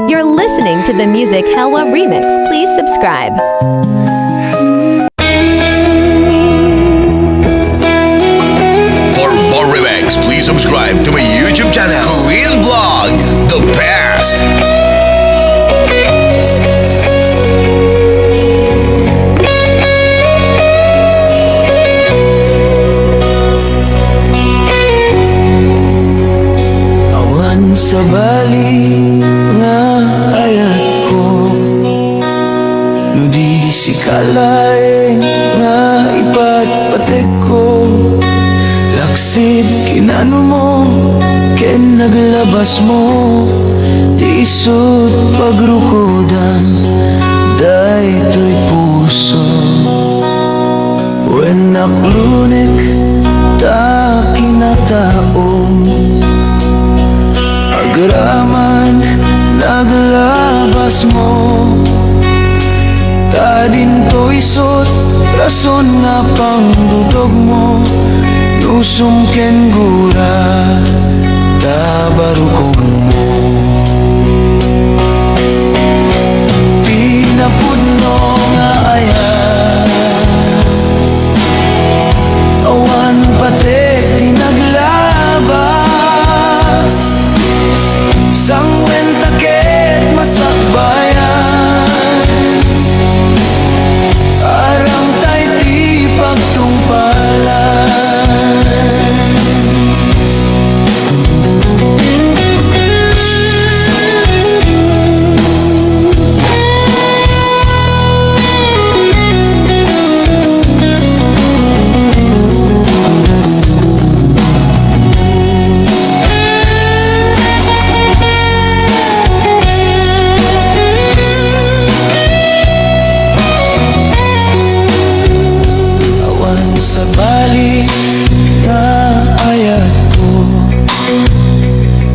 You're listening to the Music Helwa remix. Please subscribe. For more remix, please subscribe to my YouTube channel, Clean Vlog, the best. Awan sa bali nga ayat ko, no di si kalaeng nga ipatpatek ko. Laksid kinano mo, ken naglabas mo, di isut pagrukodan, daytoy puso. When naklunik ta kinataom, agraman naglabas mo, ta dinto isut rason nga pangdudog mo. Nusum ken gura ta barukong mo, pinapudno nga ayan, awan patek tinaglabas, sangwen taket masakbayan, arang tay di pagtungpalan. Sa bali nga ayat ko,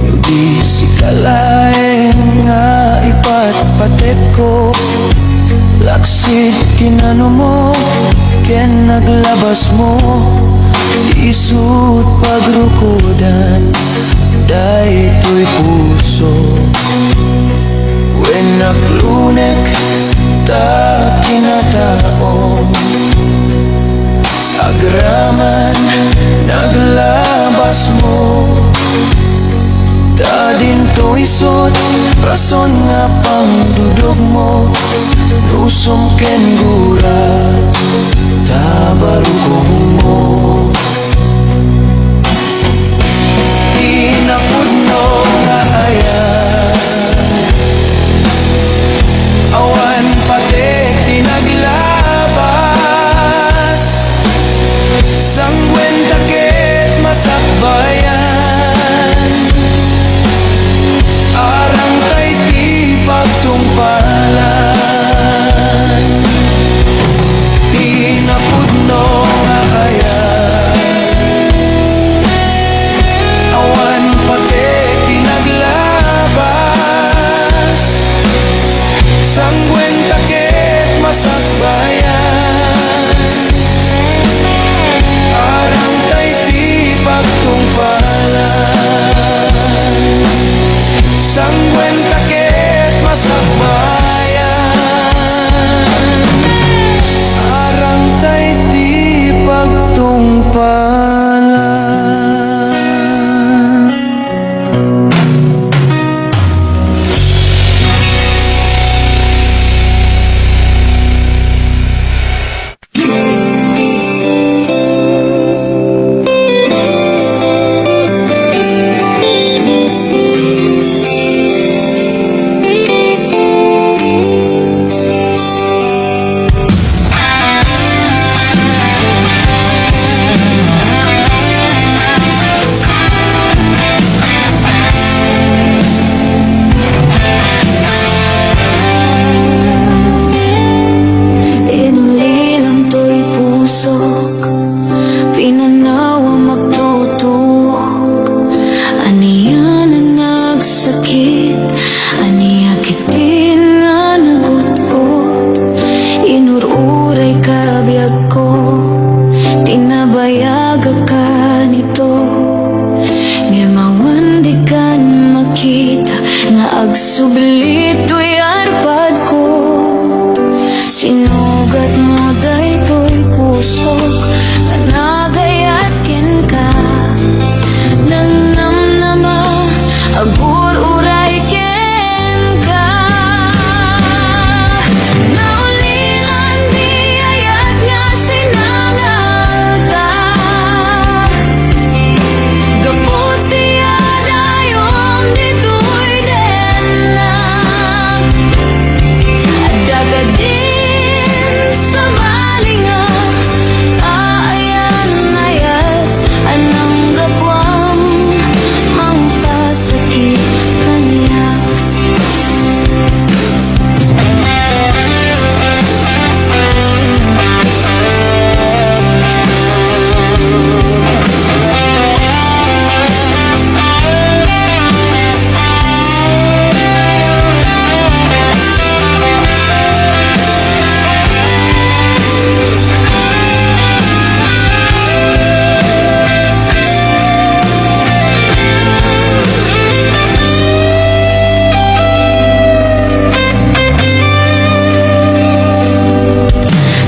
no di si kalaeng nga ipatpatek ko. Laksid kinano mo, ken naglabas mo, di isut pagrukodan, daytoy puso. When naklunek ta kinataom, agraman naglabas mo, ta dinto isut rason nga pangdudog mo. Nusum ken gura ta barukong mo, tinapudno nga ayan, awan patek tinaglabas, sangwen taket masakbayan, arang tay di pagtungpalan. Tinapudno nga ayan, awan patek tinaglabas, sangwen taket masakbayan, arang tay di pagtungpalan, sangwen taket masakbayan, arang tay di pagtungpalan. Agsubilit to'y arpad ko, sinugat mo daytoy pusok, nga nagayat ken ka. Nanamnama, agur uray ken ka. Naulilan di ayat nga sinangal ta. Gaputi adayom ditoy den na. Dagadin sa malinga, kaayan-ayat anang gapwang mangpasakit kaniya.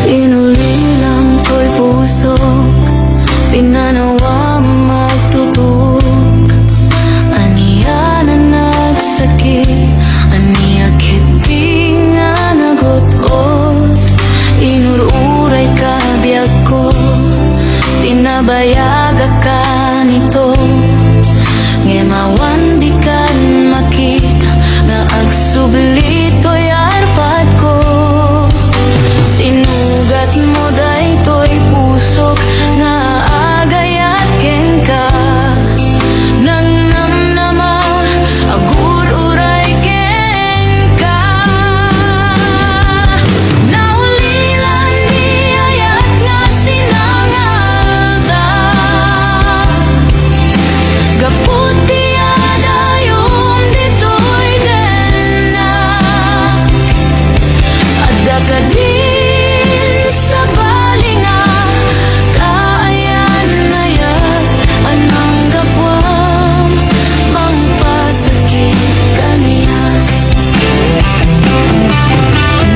Inulilang ko'y pusok, pinanawa magtutog. Aniya na nagsakit, aniya kiti nga nagot-ot. Inururay ka biyag ko, tinabayaga ka nito. Ngemawan di kan makita, nga agsubli to'y arpad ko. Sinugat mo daytoy pusok, nga agayat ken ka. Nang namnama, agur uray ken ka. Naulilan di ayat nga sinangal ta. Gaputi adayom ditoy den na. Adakadin sa balinga, kaayan-ayat anang gapwang mangpasakit kaniya.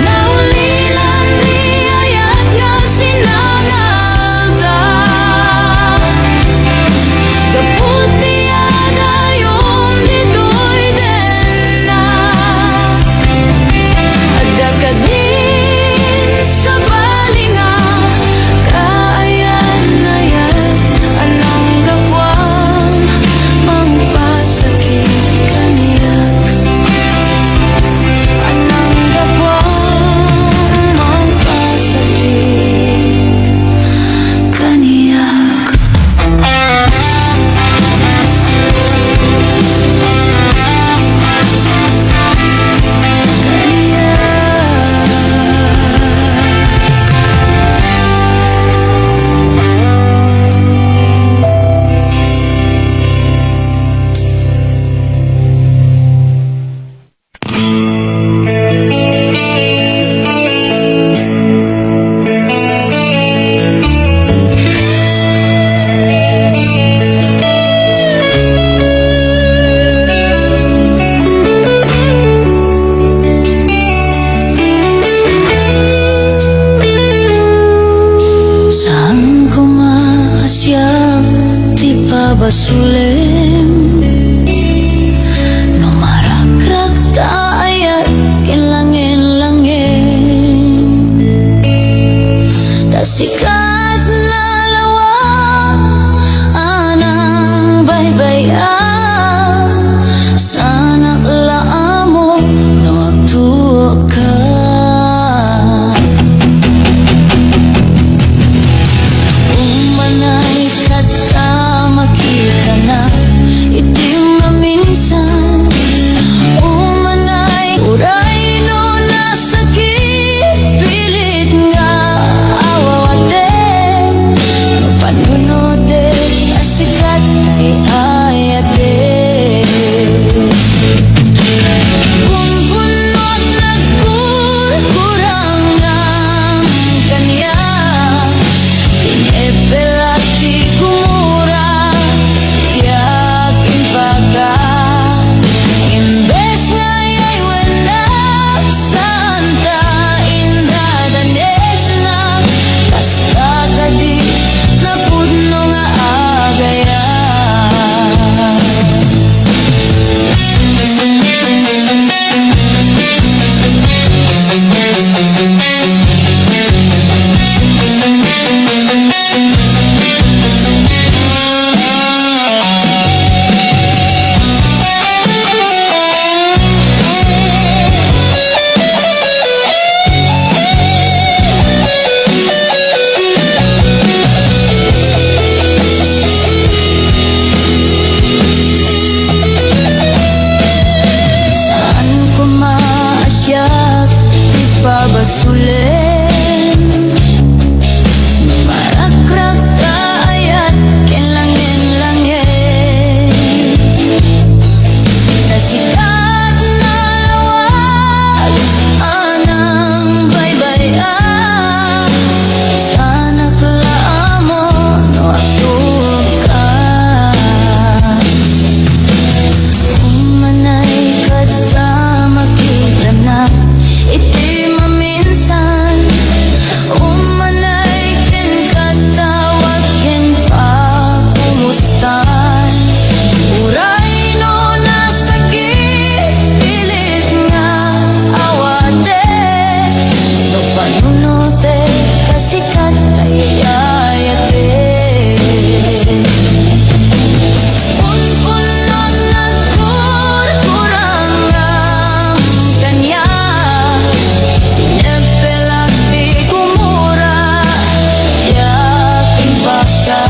Naulilan di ayat nga sinangal ta. Gaputi adayom ditoy den na. Adakadin sa balinga, kaayan-ayat anang gapwang mangpasakit kaniya. Anang gapwang mangpasakit kaniya. Saan ko maasyang di pa basulim? Numarakrak taayat kinlangin-langin. Tasikat na lawak anang baybayan. Sana laamo no agtuo ka. Umanay kata makita na pabasulin. Marakrak ka ayat kinlangin-langin. Nasikat na lawag anang baybayan. Sana klaamo no atog ka. Umanay kata makita na iti maminsan. Umanay ken katawag ken pakumustan. Uray no nasakit pilit nga awate. No panunote kasikat ay ayate. Punpunot nagkurkurang ang kanya. Tinepelak di kumura yakin baka.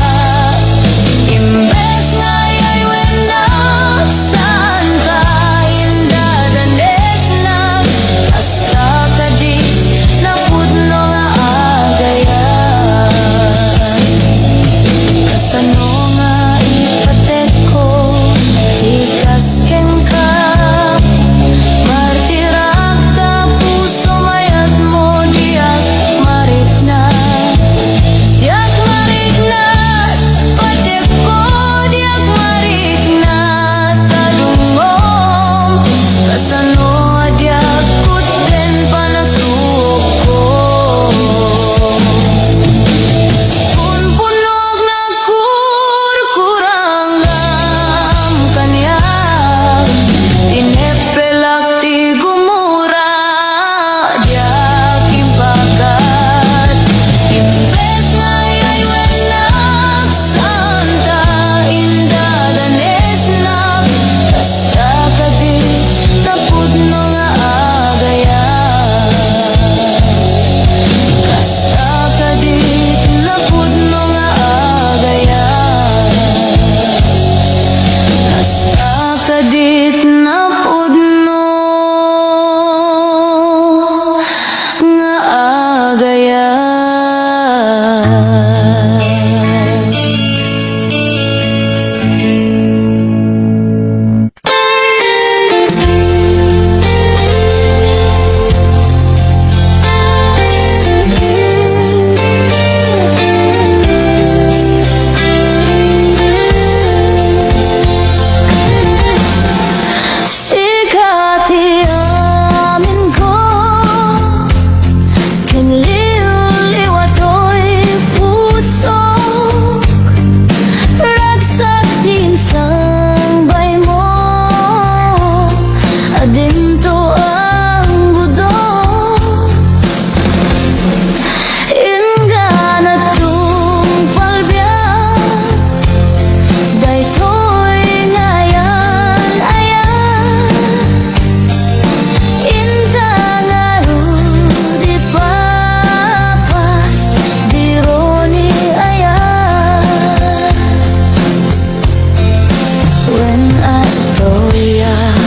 Imbes nga ay wenak santa indadanes na. Hasta ka di napudno nga agayan. Kasano nga ipatek ko tikas ken ka. Martirak ta puso mayat mo diak mariknat. Diak mariknat patek ko diak mariknat tadungom. Kasano diak kuten panagtuok ko. Punpunog na kurkurang ang kanya. Tinepelak ti gumura diak ibagat. Imbes nga ay wenak santa indadanes na. Basta ka di napudno nga agayan. Basta ka di napudno nga agayan. Basta ka di napudno nga agayan. Sikati amin ko ken liw-liwatoy pusok. Ragsak din sangbay mo adinto ang gudok. Ingana tung palbiyak daytoy ngayan ayan. Intang di papas dironi ayan. When atoyak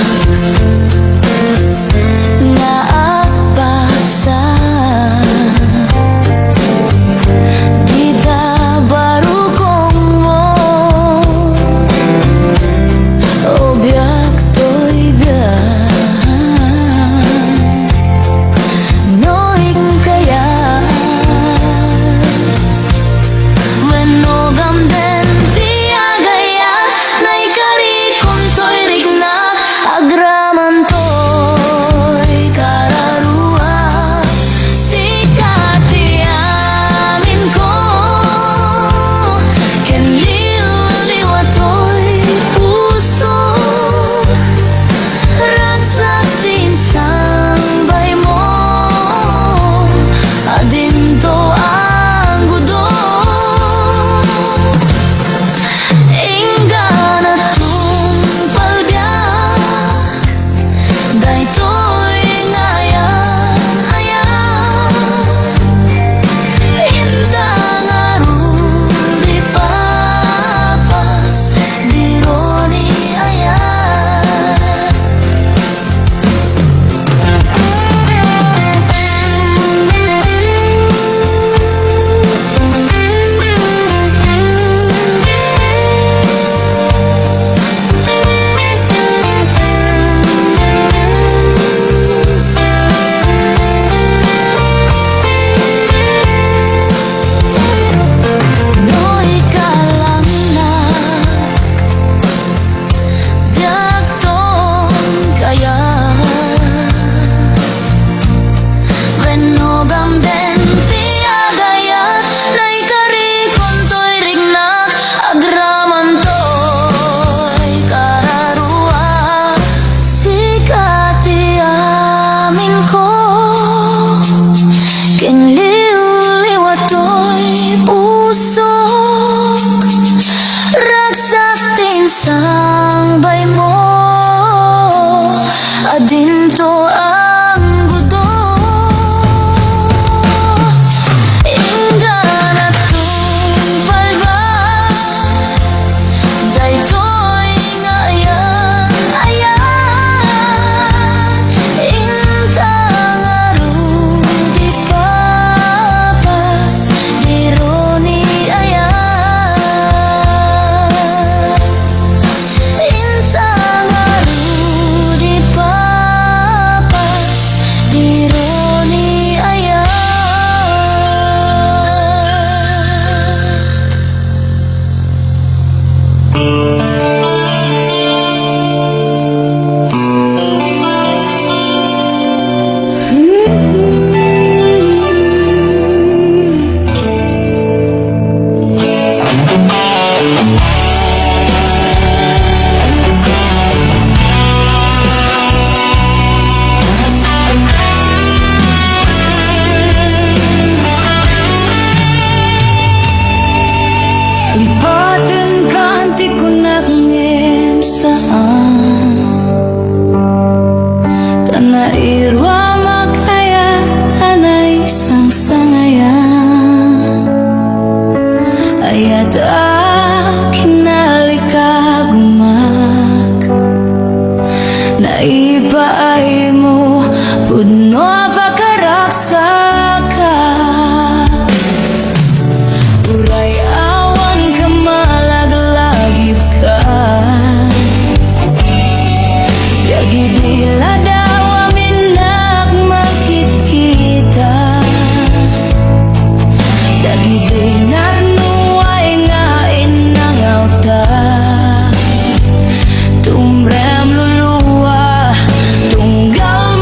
King liw-liwatoy usok ragsak tinsang bay mo adinto ang gudo inda na tumpalba daytoy nga ayan intang arudi papas dironi ayan intang arudi papas dironi ayan. Lipatan kanti ko nagngem saan Tanairwa magkaya anay isang sangayan Ayat kinalika gumak Naipaay mo puno pagkaraksa ka Uray awan ka malaglagip ka Gagidila daw amin nagmakikita Gagiday narnuay nga inangawta Tumrem luluwa Tunggal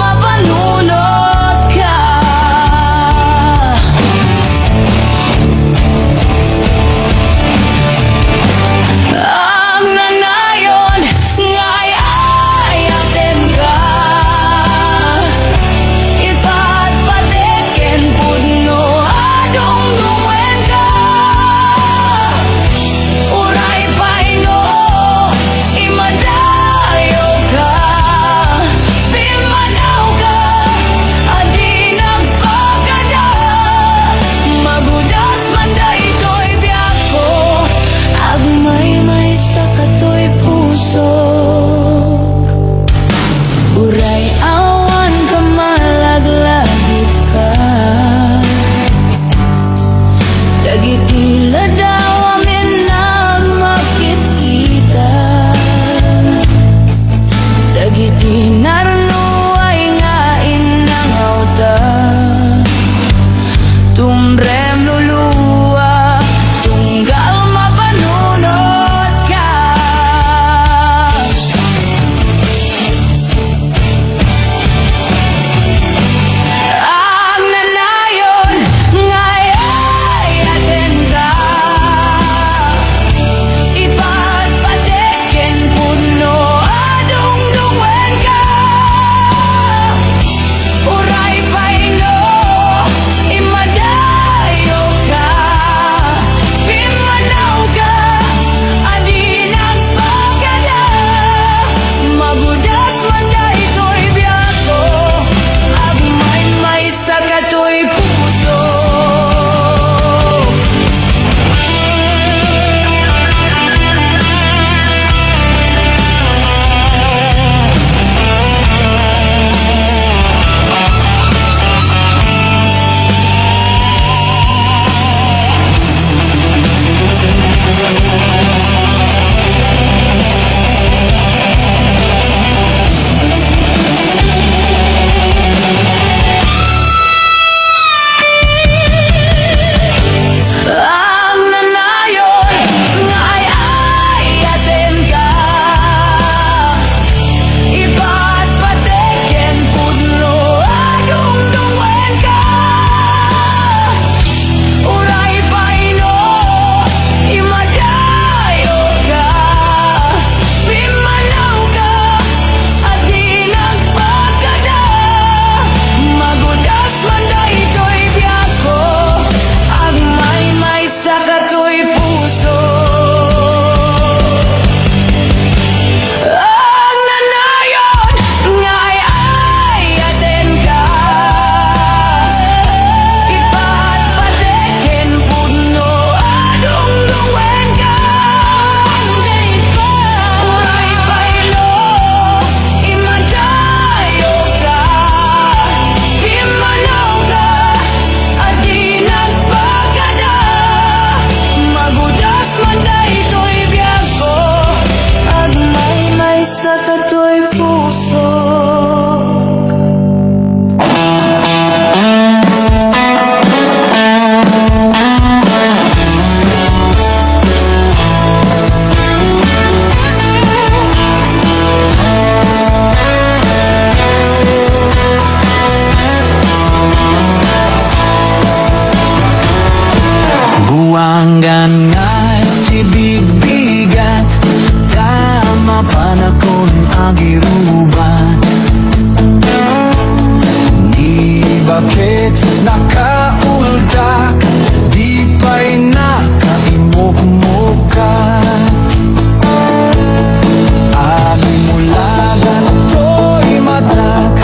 bakit nakauldak, di pa'y nakaimugmukat. Ani mula ganito'y matak,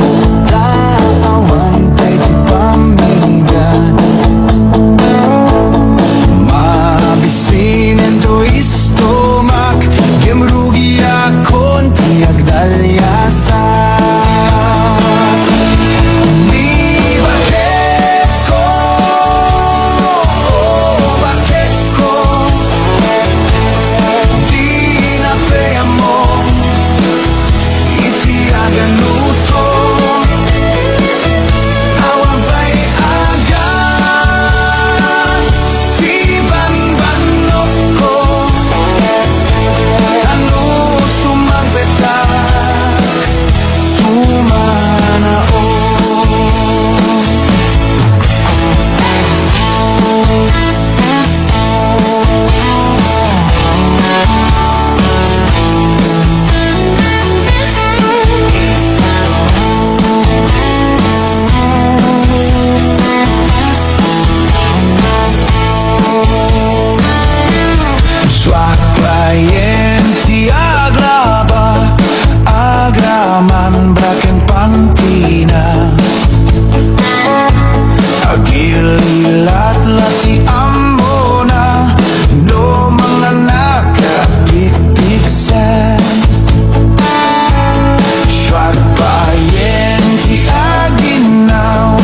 taawan ta'y di pamigat. Mabisinin to'y stomak, gemrugi akon tiag dalyasat. Ni bakit ko, bakit ko di napaya mo itiagan luto. Awan ba'y agas, di banbanok ko, tanu sumagbetak, sumanao. Swak bayen ti aglaba, agraman braken pantina. Agililat lati amona, no mga nakapipiksan. Swak bayen ti aginaw,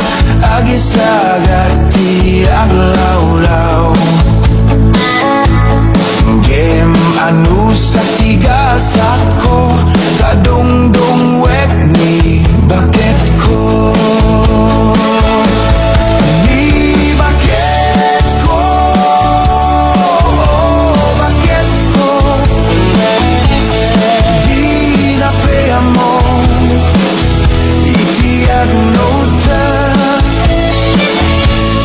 agisagat ti aglawlaw. Game anu sa tigasat ko, tadungdung wek ni bakit ko. Ni bakit ko, bakit ko di napaya mo itiag nota.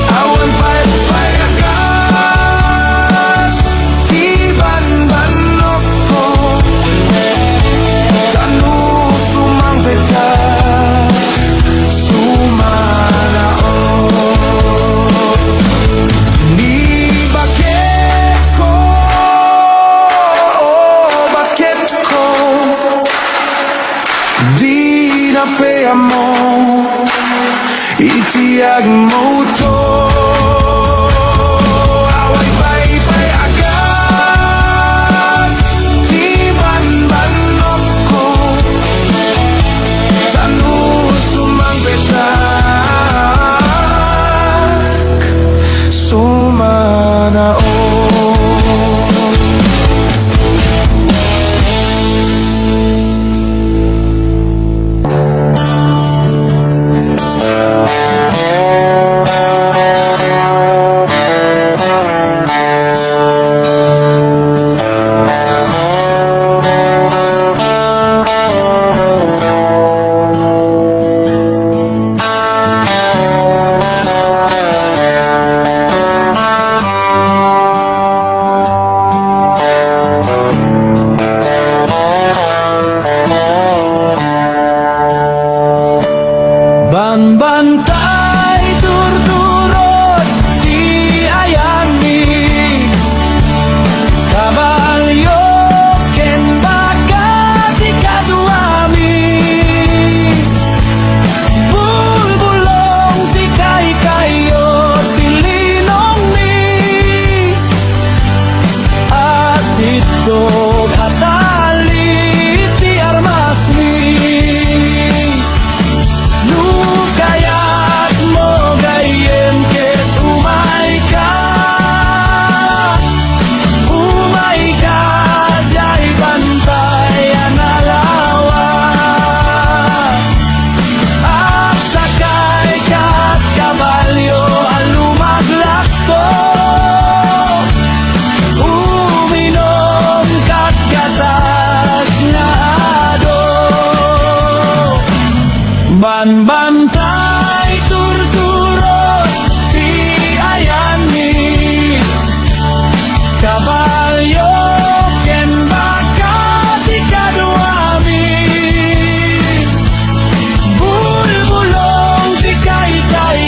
Awan pa'y payagas, di banbanok ko, tanu sumangbetak, sumanao. Ni bakit ko, bakit ko di napaya mo itiag mo to. Away ba'y payagas, di banbanok ko, tanu sumangbetak, sumanao. Banbantay turdurot di ayani, kabalyo ken bakat ikaduami, bulbulong ti kay-kayot pilinong ni, at itog atali ti armas ni. Kayat mo gayem ket umay ka jay bantay analawa, at sakay kat kabalyo alumaglakto, uminom kat gatas nga ado. Banbantay turturot di ayani, kabalyo ken bakat ikaduami, bulbulong di kay-kay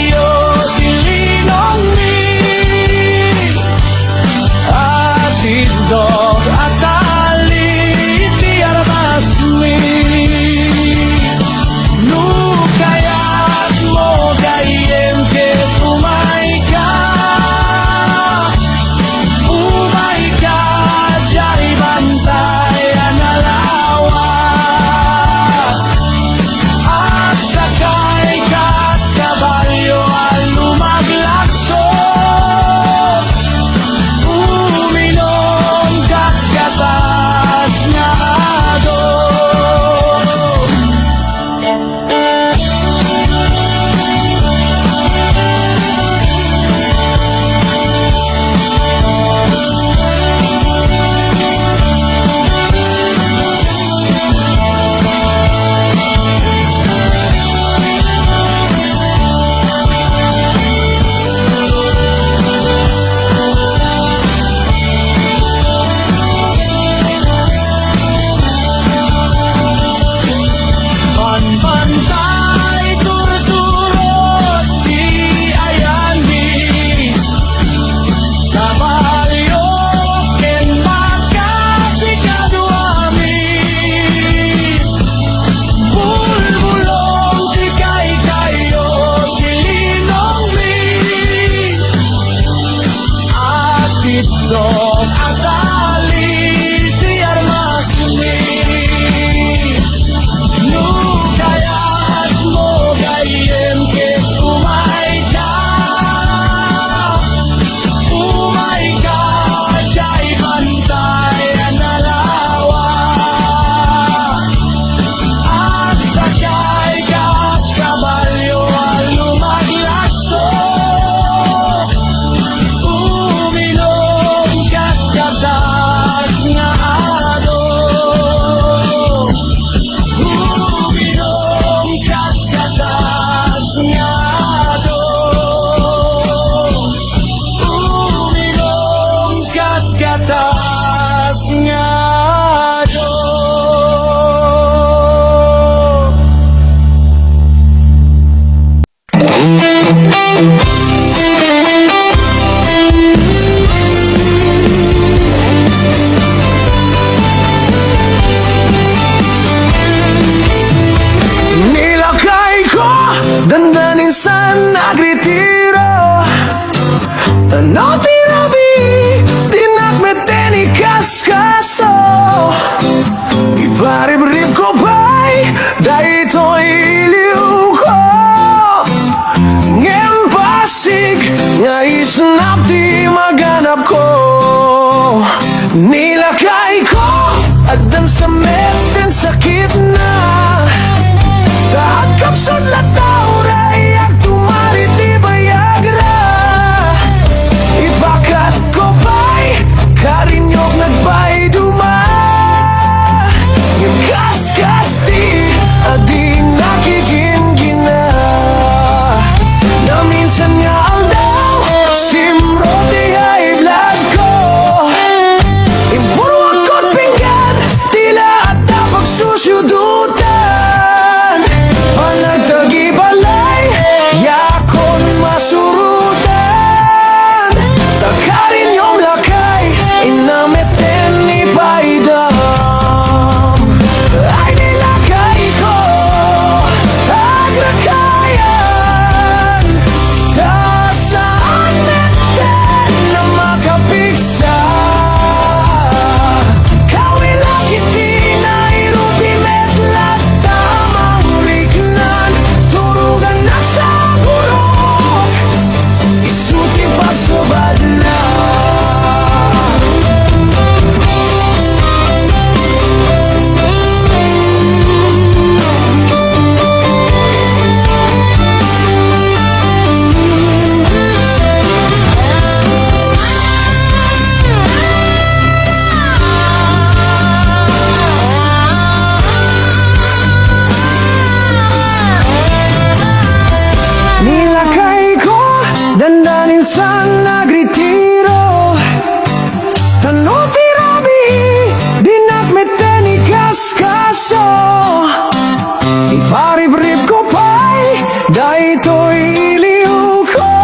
Daytoy iliw ko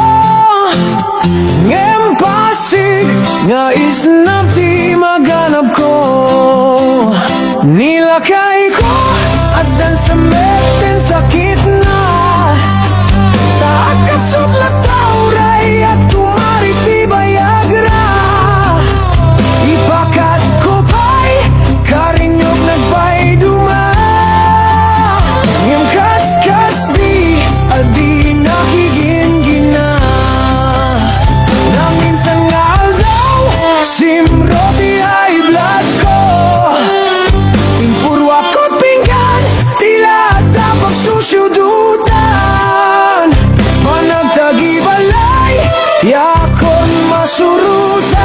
ngem pasig nga isnap di maganap ko nilakay ko at dan sa meten sakit na takap suklat tauray at tumarik di bayagra ipakat ko pa'y karinyog nagpay duma ngem kaskas di adi nakigingina na minsan nga daw simroti ay blood ko impurwa ko't pinggan tila tapag susyudutan managtagibalay yakon masurutan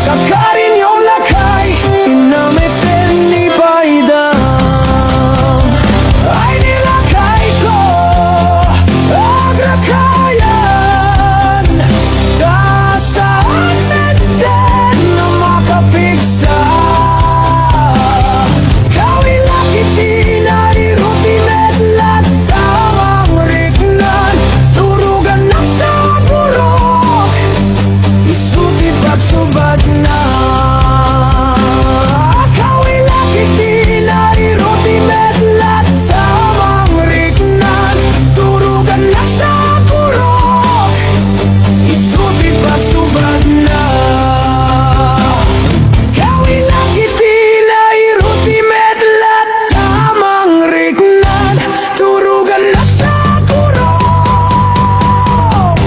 kakarin yung lakay inamiten ni paidam ay nilakay ko agrakayan dasaan meten na makapigsa kawilakit dinariruti medlat tamang rignan turugan ng sa burok isuti pagsubad na kawilakit dinariruti medlat tamang rignan turugan ng sa burok isuti pagsubad na kawilakit dinariruti medlat tamang rignan turugan ng sa burok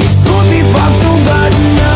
isuti pagsubad na.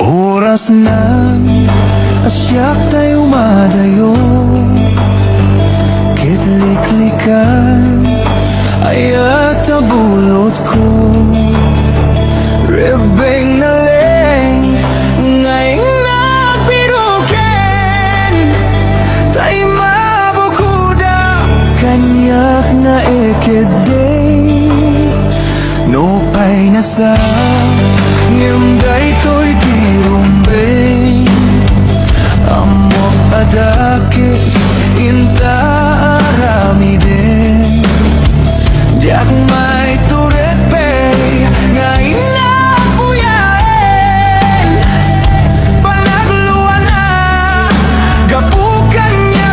Oras na asyak tayo madayo kitliklikan ay at tabulot ko rebeng na leng ngayong nagbirukin tay mabukuda kanyak na ekedeng no ay nasa ngimday to'y tirumbeng amok adakis inta aramiden diak may turepe ngayon na puyain panagluan na gapukan niya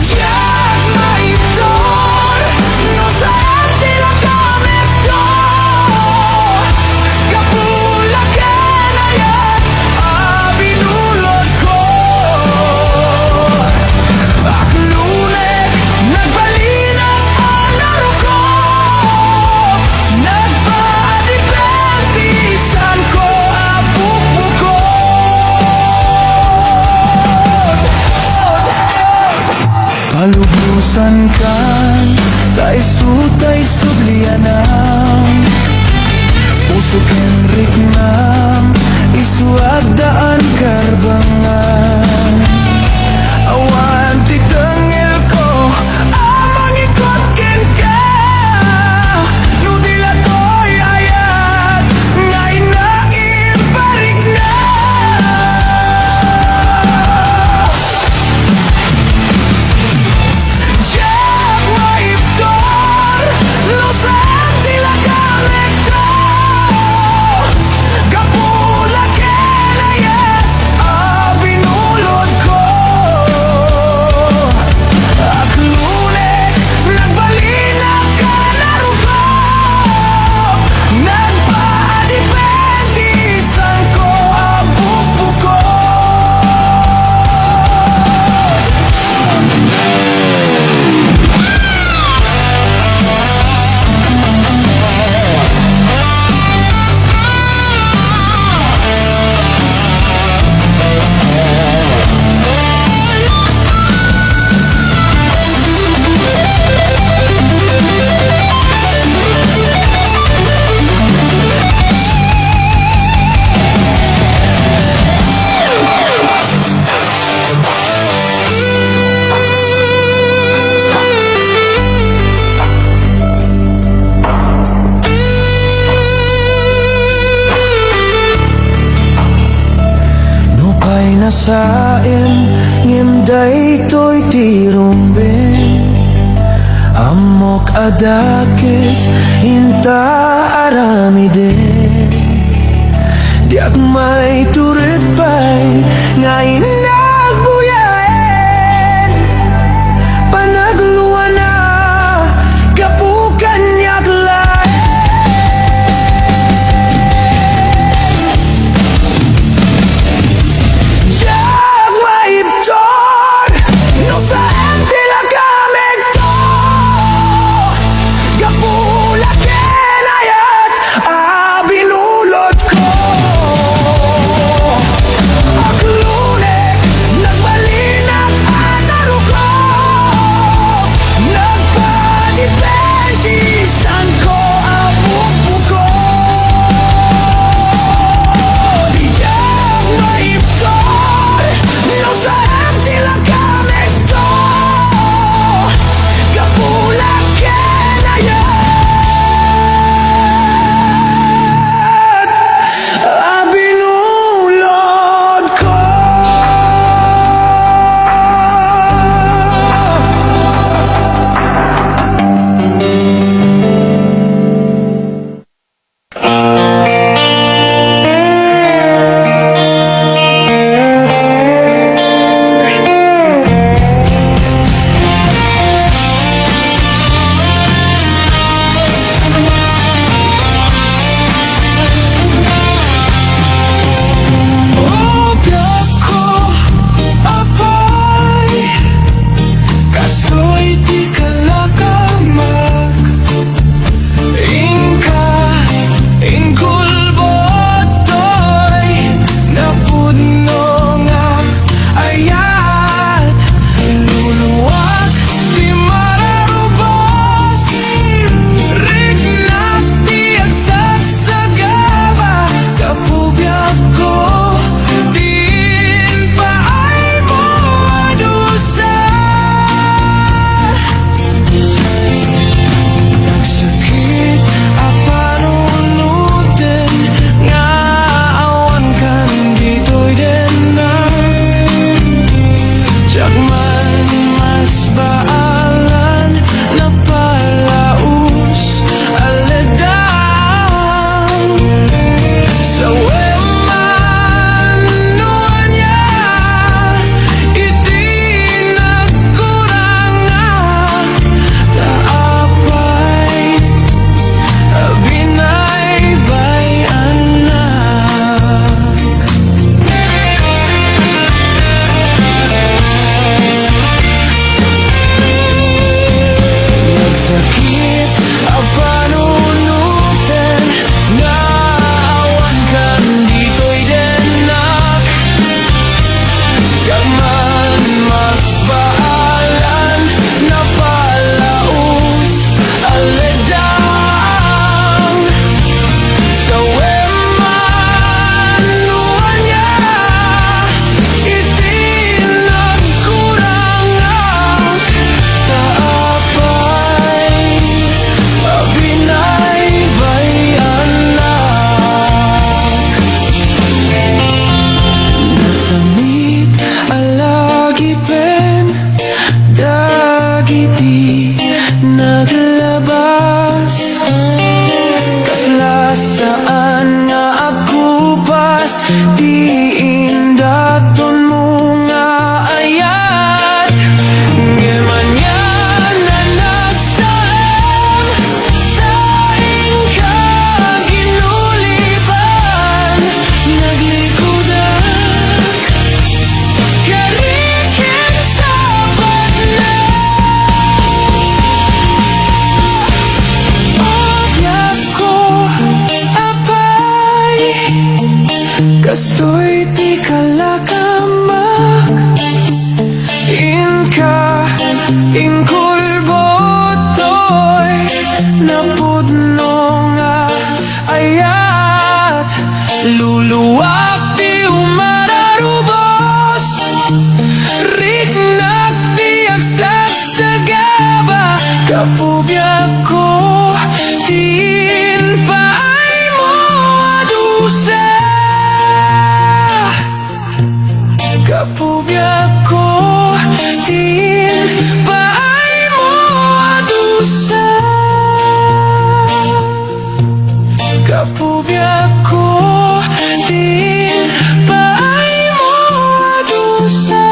diak may tor no saan tila kami to kapulakan na yan abinulot ko aklunet nagbalinang ang laro ko nagpadipentisan ko ang palublusan kan tay sutay sublianam puso kenrik nam isuagdaan karbangan awan titengil ko amang ikot ken ka no dila to'y ayat ngay na imparik na diak maiptor no saan tila kami to kapulakan na yan abinulot sain ngimday to'y tirumbin amok adakis inta arami din diak may turit pa'y ngayon nagbuyain panagluwa na kapukan niyak lain jag maipton no sa entila kamig to gapula kenayat binulot ko aglunek nagbalinak anarugo nagpanipentisan ko ang buko di jag maipton no sa entila kamig to gapula kenayat binulot ko Obyak ko apay kastoy di kalakamag Inka ingkulbotoy napudno nga ayat luluwag di mararubos Rignak di agsasagaba kapubyak ko din pa ay mo adusa Nagsakit aparunutin nga awan kan dito'y denak Jagman mas baalan na palaus aledang Sa weman nuanya iti nagkurang nga taapay binaybay anak Nagsakit ang panunutin nga awan kan dito'y denak Yaman mas baalan na palaus aledang Sa weman nuanya iti nagkurang ang taapay binaybay anak Nasamit alagipen dagiti naglabas Kaslasaan nga agkupas di indaton mo nga ayat Ngemanyan na nagsalang taing ka ginulipan Naglikudan karikin sa na Obyak ko apay kastoy di kalakamak Inka ingkulbotoy napudno nga ayat luluwak di umararubos Rignak di agsasagaba kapubyak ko din pa ay mo adusa Kapubya ko din paay mo adusa. Kapubya ko din paay mo adusa.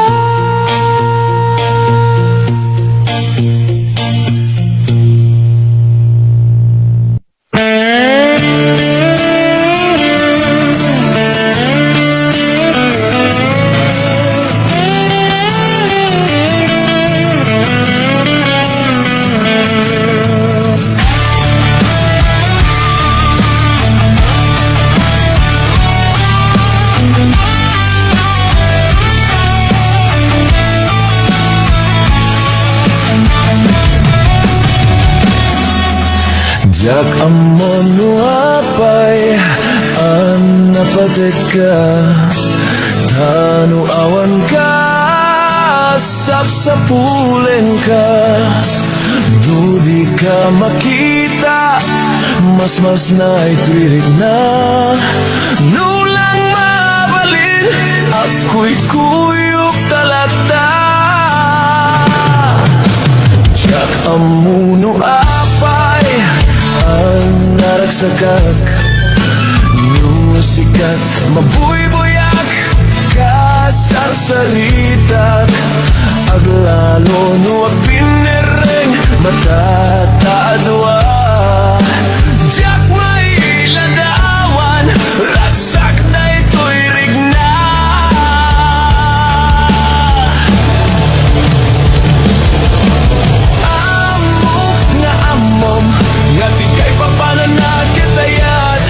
Jak amon nuapay an napateka tanu awan ka sapsapulen ka Nudi ka makita mas na itwirig na nulang mabalin ako'y kuyok talata Jak amuno apay ang naragsakak Nusikat mabuybuyak kasarsaritak Aglalo nuwag pinereng matataadwa Jak may ladawan ragsak na ito'y rigna Amok nga amom nga di kay papananakitayat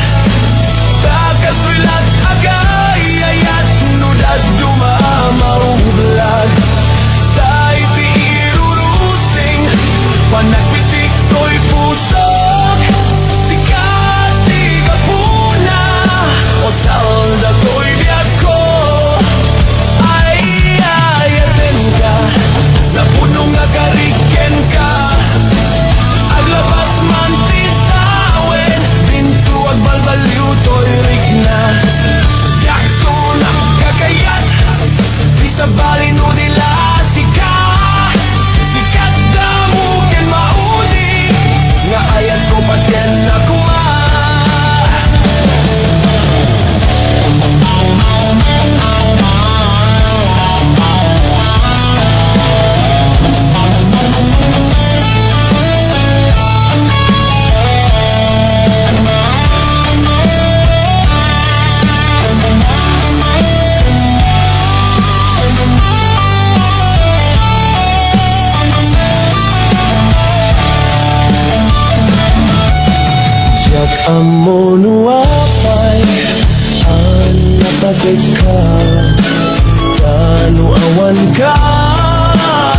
Takaswilat agay-ayat nudad dumamaulag Tay di irurusing panagpitik ko'y pusok Sikat di kapuna o salda ko'y biyak ko Ay-ayatin ka napuno nga kariken ka Aglabas man titawin Bintu ag balbaliw to'y rigna Yak to nakakayat Di sa balin o nila sika Sikat damukin maudi Nga ayat ko pasyen na kuma Jak amono apay ang napagay ka Tanu awan ka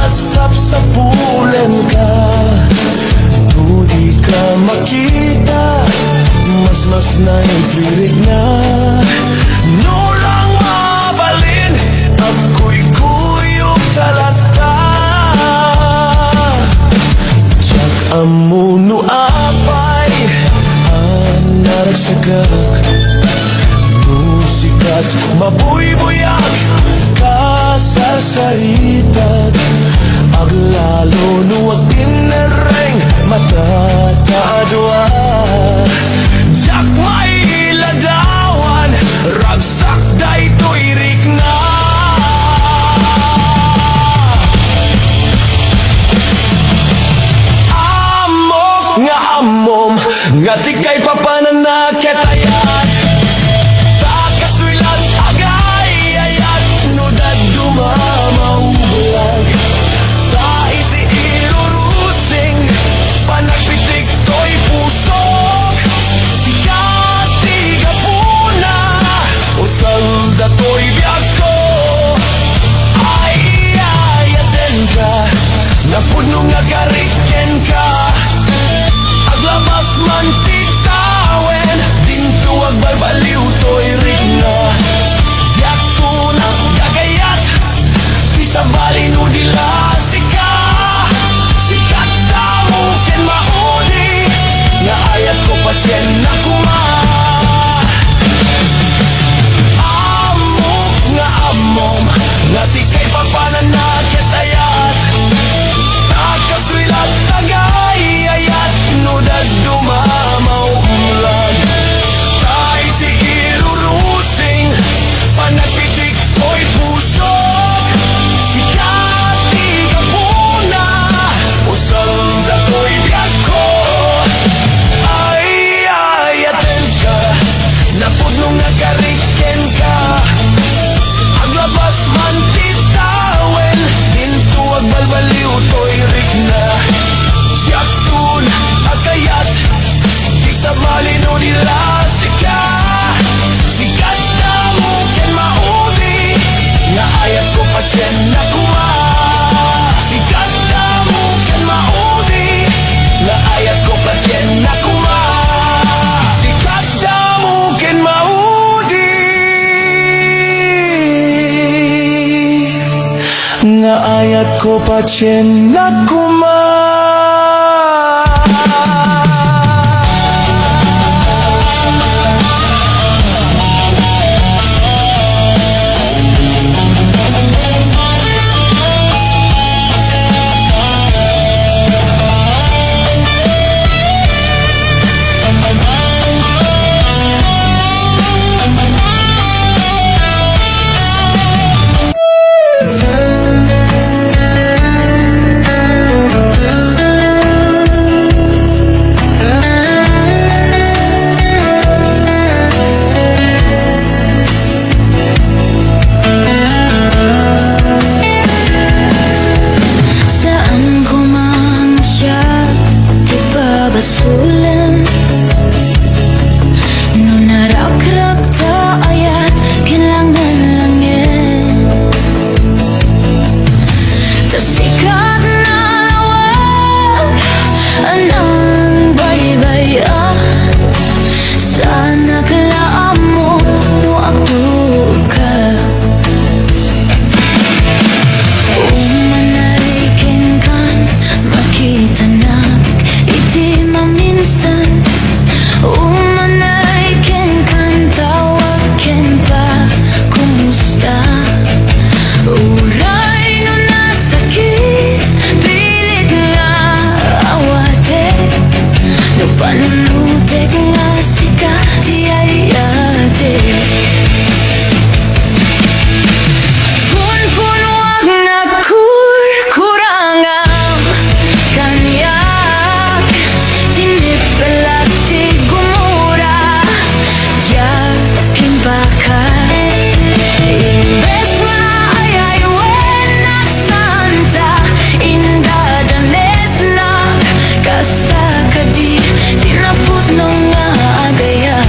sapsapulen ka Nudi ka makita mas na itwirig na Nulang mabalin ako'y kuyok talata Jak amono apay Naragsagak Musikat mabuybuyak Kasarsaritat Aglalo nuwag tinereng Matataadwa Jak may ladawan Ragsak da ito'y rigna Amok nga amom Nga di kay papananakitayat Takaswilat agay-ayat Nudad dumamaubulag Taiti irurusing Panagpitik to'y pusok Sikat di kapuna O salda to'y biyak ko Ay-ayatin ka Napuno nga kariken ka Aglabas man titawin nga ayat ko patyen na Saan ko man siya di babasulan No narakrak ta ayat kailangan langin Tasikat na lawag anang baybayan Sana kalaan mo no agduka Umanarikin kan makita na iti maminsan Umanarikin kan tawakin pa kumusta Uray no nasakit pilit nga awate No panunutik nga sika di ayate Pun wag nagkurkurangan kanyak Tinipelat ti gumura Diyakin bakat Imbes nga ayaywen na santa Indadanes na kasta kadi Tinapot no nga agayat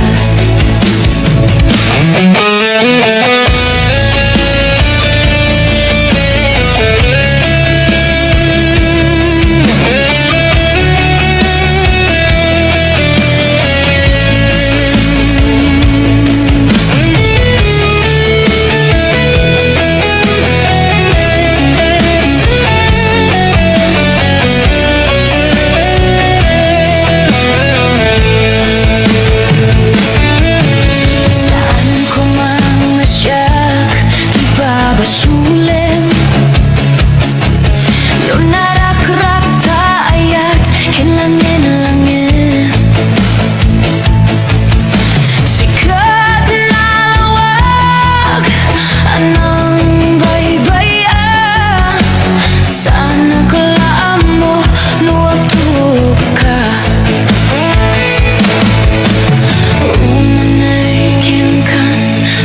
Saan ko man nasyak di babasulim No narakrak ta ayat kailangan-langin Sikat na lawag anang baybayan Sana kalaan mo no agduka Umanarikin kan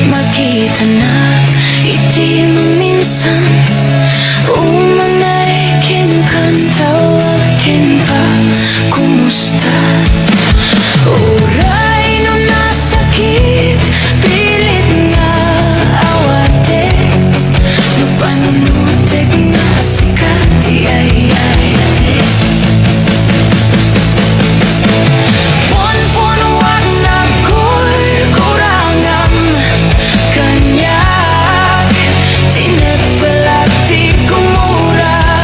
makita na iti maminsan Umanarikin kan tawakin pa kumusta Uray no nasakit pilit nga awate No panunutik nga sikat di ayayate Pun wag nagkurkurangan kanyak Tinipelat ti gumura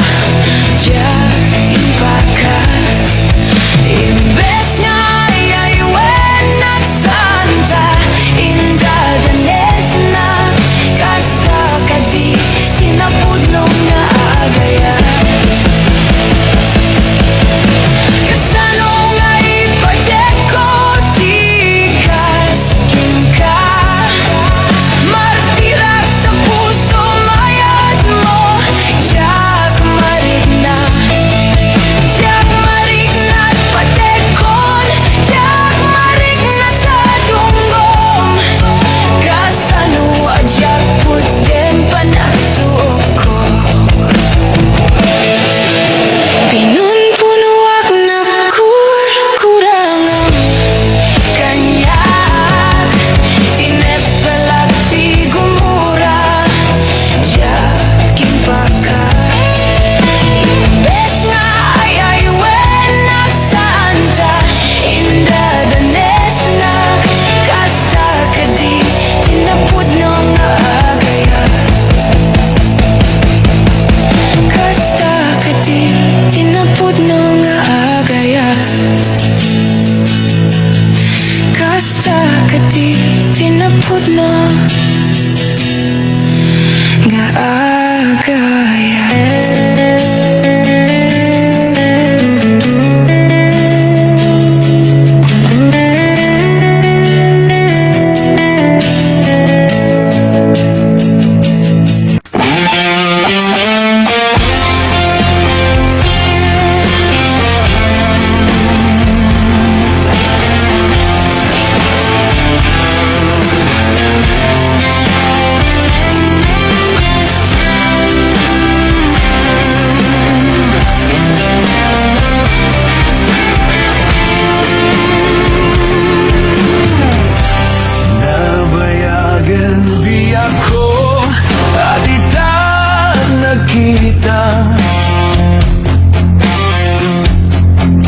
kita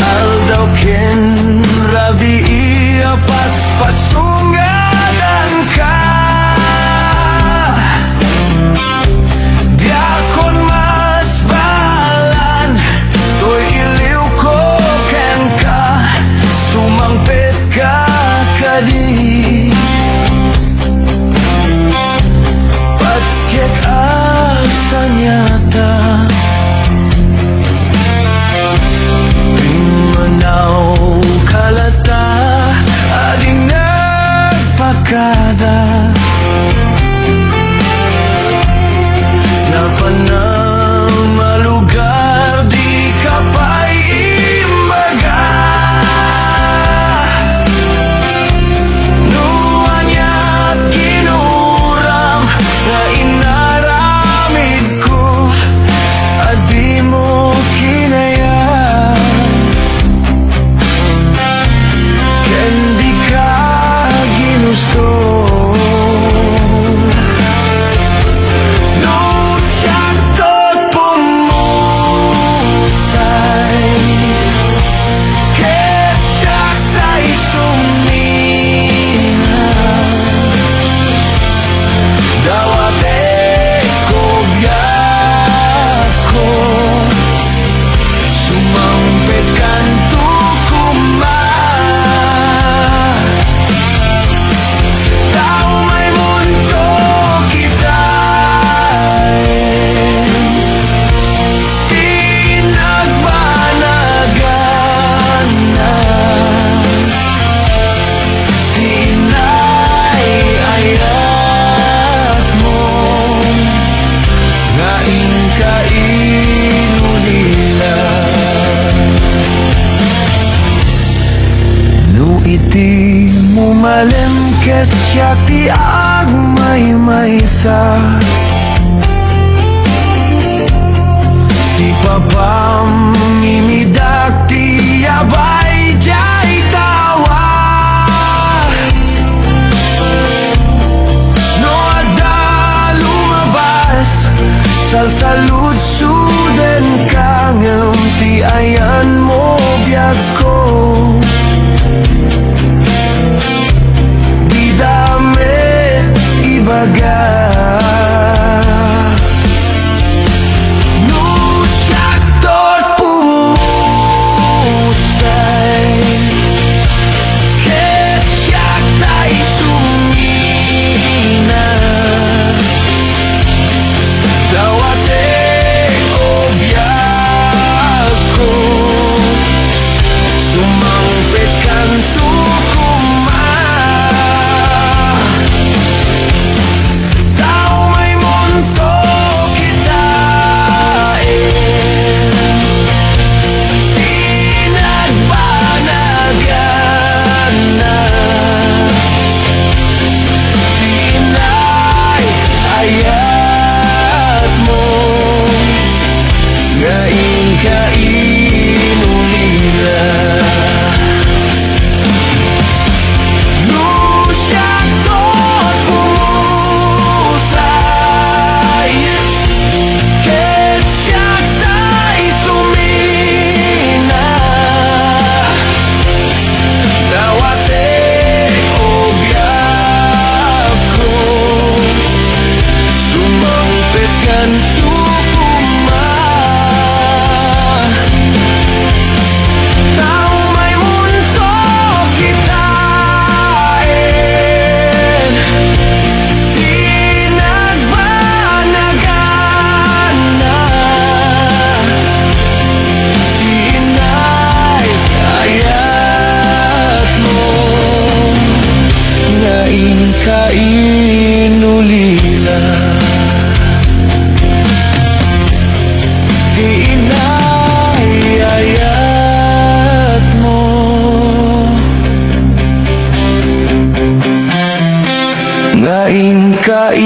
Aldaw ken rabi iya pas pasungadan ka Diakon mas balan To'y iliw ko ken ka Sumangpit ka kadi Patkek asa nyata Manaw kalata Ading nagpakada Napanang malugar Di ka pa'y imbaga Nuwan ya't ginuram Na inaramid ko At di mo kinaya Kendi ka ginusto No saktot pumusay Kesak tay sumina Dawate ko biyako Sumampit kan tukuma Tao may mundo kita Tinagbanagan na Tinay-ayat mo Nga inkainulila No iti mo malemket siya ti agmay-maysa Si papam mimidak ti abay jay tawa No ada lumabas salsalud suden kangem ti ayan mo biyag ko Di damit ibaga No saktot pumusay Kesyak tay sumina Dawate o biyako Sumangpit kan tukuma Tao may mundo kita Tinagbanagan na Tinay-ayat mo Nga inkainulila No saktot pumusay Kesyak tay sumina Dawate o biyako Sumangpit kan tukuma Tao may mundo kita Tinagbanagan na Tinay-ayat mo Nga inkainulila Tinay-ayat mo Nga inkainulila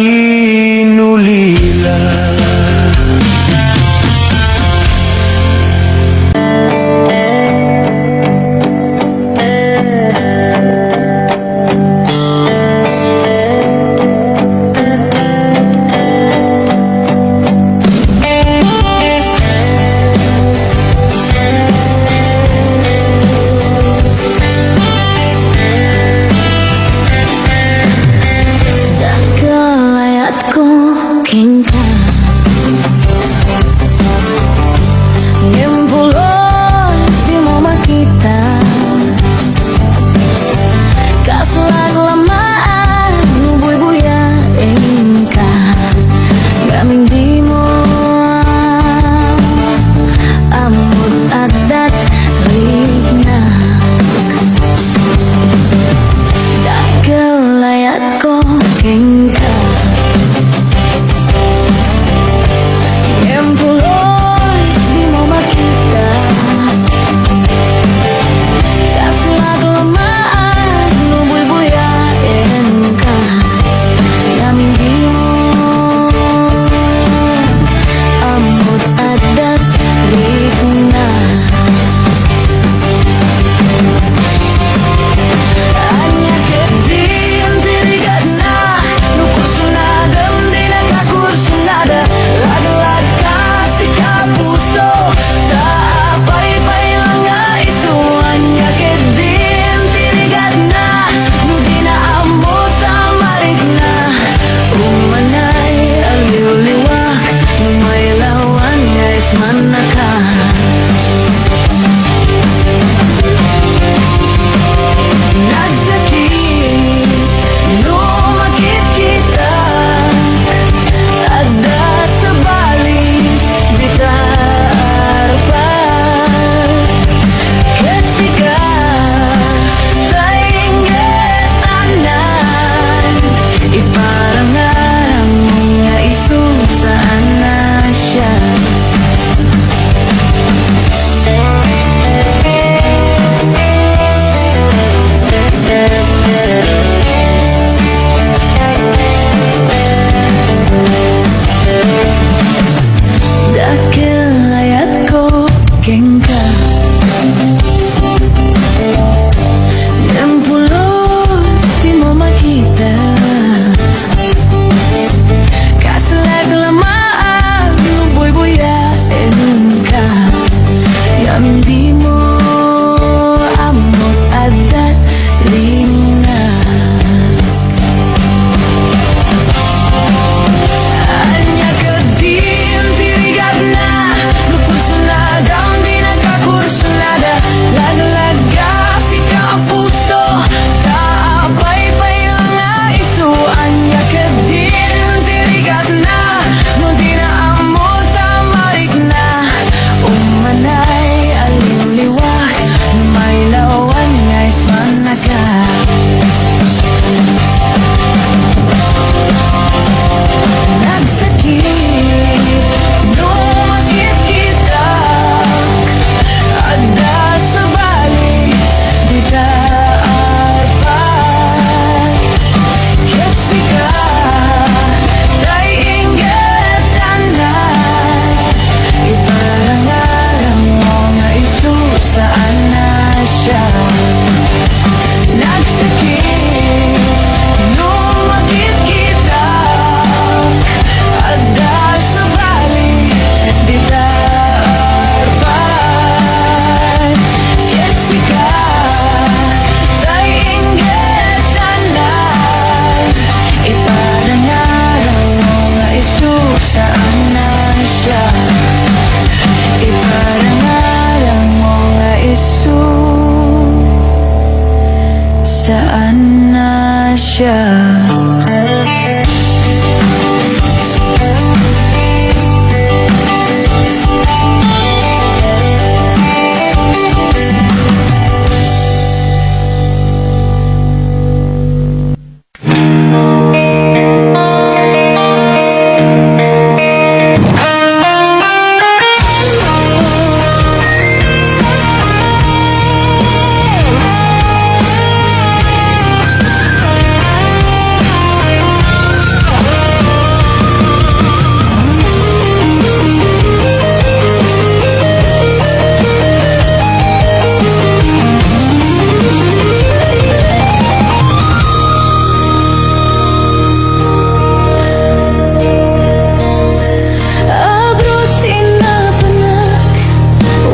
siya.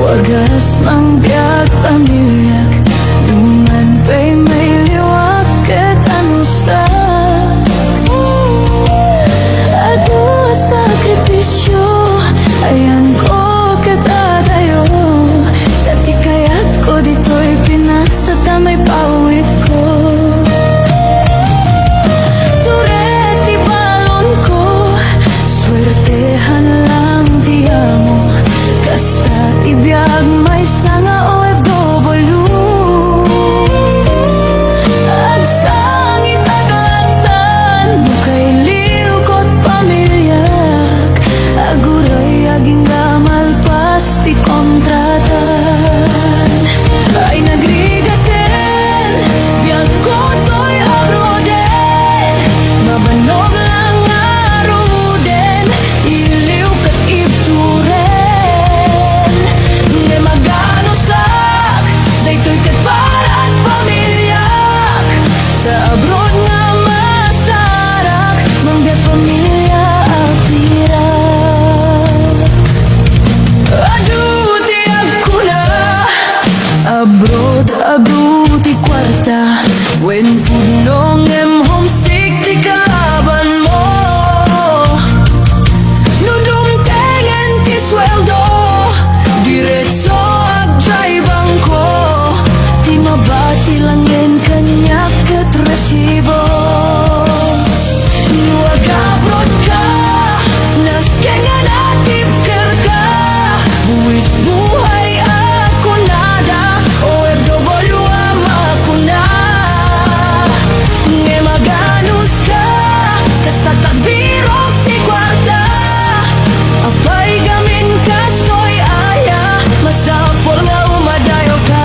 Wagas ng biyak pamilyak Duman pa'y may liwak Ket ano sa Ado sakripisyo Ayan ko katatayo Dati kaya't ko dito'y pinasa Tamay pawit ko Turet ibalon ko Swertehan lang tiyamo Kasta tibiyag may sanga OFW Agsangit aglatan Bukay liukot pamilyak Aguray aging gamalpas ti kontratan Ay nagrigaten Biyag ko to'y abroden Mabanog lang aruden Iliw kat ibturen Ngay maganusak Daytoy kat parat pamilyak Taabroad nga masarak Manggat pamilya apirak Aduti ako na Abroad, abuti kwarta When punong homesick Di kalaban mo Nudumtengen ti sweldo Diretso agjay bangko Ti mabati langin kanyak ket resibo Nuag abroad ka Naskengan atip kerka Buwis buhay ako nada OFW am ako na Ngay maganus ka Kasta tagbirok ti kwarta Apay gamin kastoy aya Masapol nga umadayo ka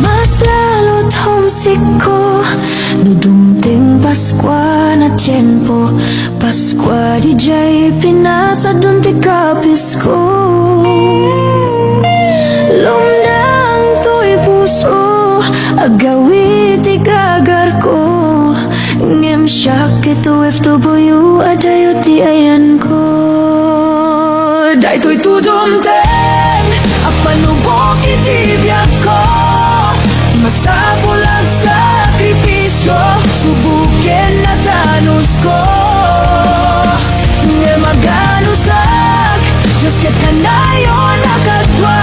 Mas lalot homesick ko Nudumting Paskwa na tiyempo Paskwa di jay pinasa dun ti kapis ko Lumdang to'y puso Agawi ti gagar ko Ngem siyak ito FW Adayo ti ayan ko Daytoy tudumteng Apanubok iti biyak ko Masapulang sakripisyo Subukin na tanus ko Nga maganusak Diyos ket kanayon akadwa